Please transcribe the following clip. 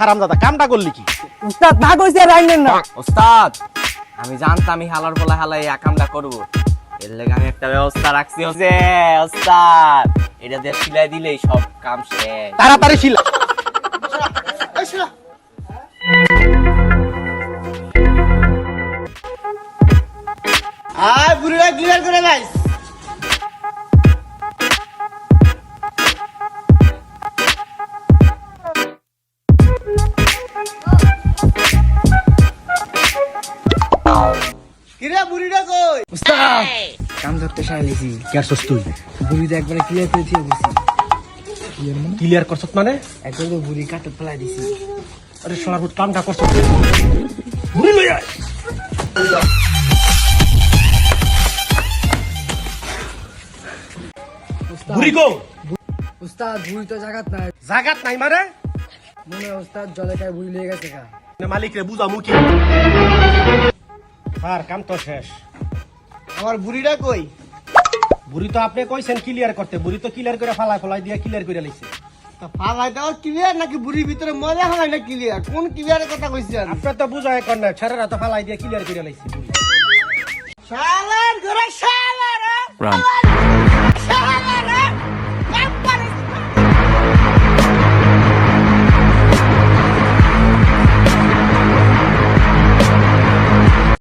হারামজাদা কামটা করলি কি? উস্তাদ না কইছে রাইনেন না। ওস্তাদ আমি জানতাম হালার বলা হালাই এই কামটা করবো, এর লেগে আমি একটা ব্যবস্থা রাখছি হচ্ছে ওস্তাদ, এটা দিয়ে সিলাই দিলেই সব কাম শেষ। তাড়াতাড়ি শিলা। আয় বুড়িটা ক্লিয়ার করে ভাই। কিরে বুড়িটা কই? উস্তাদ কাম ধরতে চাইলেছি, কেরছস তুই? বুড়িতে একবারে ক্লিয়ার করে দিয়ে দিছি। ক্লিয়ার করছত মানে? একবার তো বুড়ি কাটে ফেলাই দিছি। আরে শালা বুট কামটা করছত। বুড়ি লই আয়। বুড়ি গো, উস্তাদ বুড়ি তো জাগাত নাই, জাগাত নাই মানে? মনে হয় উস্তাদ জলে কায় বুড়ি লেগে গেছে গা। মালিক রে বুঝামু কি? আর কাম তো শেষ। আমার বুড়িটা কই? বুড়ি তো আপনি কইছেন ক্লিয়ার করতে, বুড়ি তো ক্লিয়ার করে ফালাই দিয়ে ক্লিয়ার করে লাইছে। তা ফালাইটাও ক্লিয়ার নাকি বুড়ির ভিতরে মজা হয় না ক্লিয়ার? কোন ক্লিয়ারের কথা কইছেন? আপনি তো বুঝায় কর না, ছেড়েরা তো ফালাই দিয়ে ক্লিয়ার করে লাইছে বুড়ি। শালার ঘরে শালার